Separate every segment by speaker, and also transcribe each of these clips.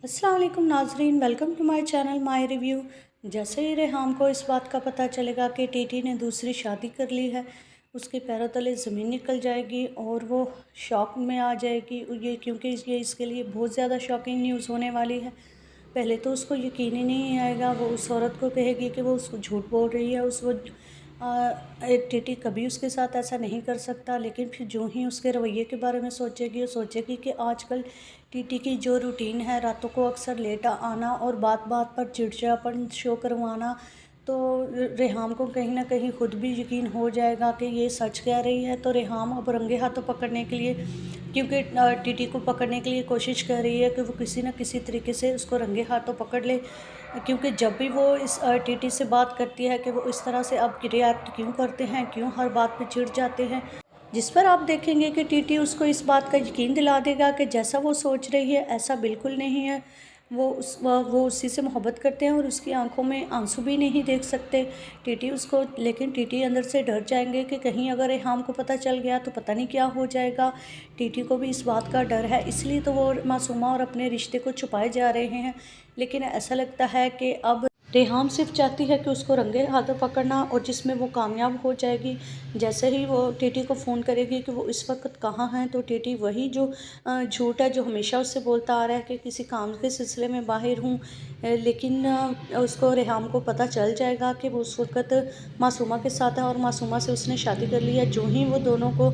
Speaker 1: अस्सलाम वालेकुम नाजरीन, welcome to my channel my review. जैसे ही रेहाम को इस बात का पता चलेगा कि टीटी ने दूसरी शादी कर ली है, उसके पैरों तले ज़मीन निकल जाएगी और वो शॉक में आ जाएगी। ये क्योंकि ये इसके लिए बहुत ज़्यादा शॉकिंग न्यूज़ होने वाली है। पहले तो उसको यकीन ही नहीं आएगा, वो उस औरत को कहेगी कि वो उसको झूठ बोल रही है, एक टीटी कभी उसके साथ ऐसा नहीं कर सकता। लेकिन फिर जो ही उसके रवैये के बारे में सोचेगी, वो सोचेगी कि आजकल टीटी की जो रूटीन है, रातों को अक्सर लेट आना और बात बात पर चिड़चिड़ापन शो करवाना, तो रेहाम को कहीं ना कहीं खुद भी यकीन हो जाएगा कि ये सच कह रही है। तो रेहाम अब रंगे हाथों पकड़ने के लिए, क्योंकि टीटी को पकड़ने के लिए कोशिश कर रही है कि वो किसी न किसी तरीके से उसको रंगे हाथों पकड़ ले। क्योंकि जब भी वो इस टीटी से बात करती है कि वो इस तरह से अब रिएक्ट क्यों करते हैं, क्यों हर बात पे चिढ़ जाते हैं, जिस पर आप देखेंगे कि टीटी उसको इस बात का यकीन दिला देगा कि जैसा वो सोच रही है ऐसा बिल्कुल नहीं है। वो उसी से मोहब्बत करते हैं और उसकी आंखों में आंसू भी नहीं देख सकते टीटी उसको। लेकिन टीटी अंदर से डर जाएंगे कि कहीं अगर रेहाम को पता चल गया तो पता नहीं क्या हो जाएगा। टीटी को भी इस बात का डर है, इसलिए तो वो मासूमा और अपने रिश्ते को छुपाए जा रहे हैं। लेकिन ऐसा लगता है कि अब रेहाम सिर्फ चाहती है कि उसको रंगे हाथों पकड़ना, और जिसमें वो कामयाब हो जाएगी। जैसे ही वो टीटी को फ़ोन करेगी कि वो इस वक्त कहाँ हैं, तो टीटी वही जो झूठ है जो हमेशा उससे बोलता आ रहा है कि किसी काम के सिलसिले में बाहर हूँ। लेकिन उसको रेहाम को पता चल जाएगा कि वो उस वक्त मासूमा के साथ है और मासूमा से उसने शादी कर ली है। जो ही वो दोनों को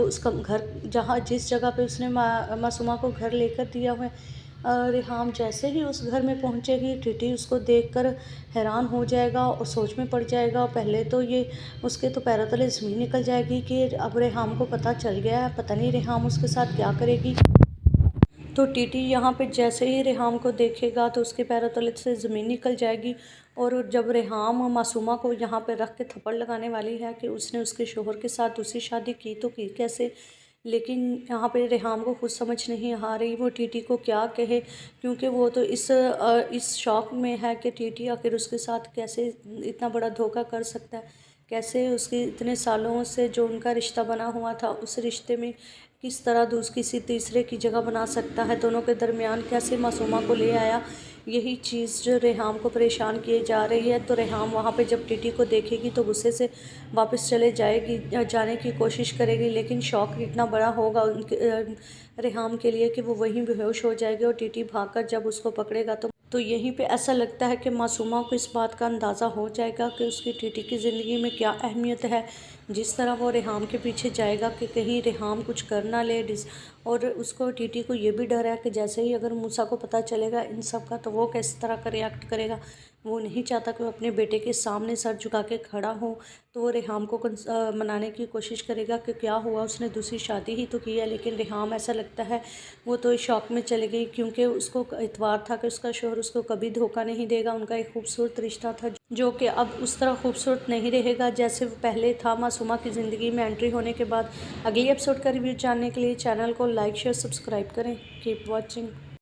Speaker 1: उसका घर, जहाँ जिस जगह पे उसने मासूमा को घर लेकर दिया हुआ है, रेहाम जैसे ही उस घर में पहुंचेगी, टीटी उसको देखकर हैरान हो जाएगा और सोच में पड़ जाएगा। पहले तो ये उसके तो पैरों तले ज़मीन निकल जाएगी कि अब रेहाम को पता चल गया है, पता नहीं रेहाम उसके साथ क्या करेगी। तो टीटी यहाँ पे जैसे ही रेहाम को देखेगा तो उसके पैरों तले से ज़मीन निकल जाएगी। और जब रेहाम मासूमा को यहाँ पे रख के थप्पड़ लगाने वाली है कि उसने उसके शोहर के साथ दूसरी शादी की तो की कैसे, लेकिन यहाँ पे रेहाम को खुद समझ नहीं आ रही वो टीटी को क्या कहे। क्योंकि वो तो इस शौक में है कि टीटी आखिर उसके साथ कैसे इतना बड़ा धोखा कर सकता है, कैसे उसके इतने सालों से जो उनका रिश्ता बना हुआ था उस रिश्ते में किस तरह किसी तीसरे की जगह बना सकता है, दोनों के दरमियान कैसे मासूमा को ले आया। यही चीज़ जो रेहाम को परेशान किए जा रही है। तो रेहाम वहाँ पे जब टीटी को देखेगी तो गुस्से से वापस चले जाने की कोशिश करेगी, लेकिन शौक इतना बड़ा होगा उनके रेहाम के लिए कि वो वहीं बेहोश हो जाएगी। और टीटी भागकर जब उसको पकड़ेगा तो यहीं पे ऐसा लगता है कि मासूमा को इस बात का अंदाज़ा हो जाएगा कि उसकी टीटी की ज़िंदगी में क्या अहमियत है। जिस तरह वो रेहाम के पीछे जाएगा कि कहीं रेहाम कुछ कर ना ले, और उसको टीटी को ये भी डर है कि जैसे ही अगर मूसा को पता चलेगा इन सब का तो वो किस तरह का रिएक्ट करेगा। वो नहीं चाहता कि वो अपने बेटे के सामने सर झुका के खड़ा हो। तो वो रेहाम को मनाने की कोशिश करेगा कि क्या हुआ, उसने दूसरी शादी ही तो की है। लेकिन रेहाम ऐसा लगता है वो तो इस शौक में चली गई, क्योंकि उसको इतबार था कि उसका शोहर उसको कभी धोखा नहीं देगा। उनका एक खूबसूरत रिश्ता था जो कि अब उस तरह खूबसूरत नहीं रहेगा जैसे वो पहले था। मासूमा की ज़िंदगी में एंट्री होने के बाद अगली एपिसोड का रिव्यू जानने के लिए चैनल को लाइक शेयर सब्सक्राइब करें। Keep watching.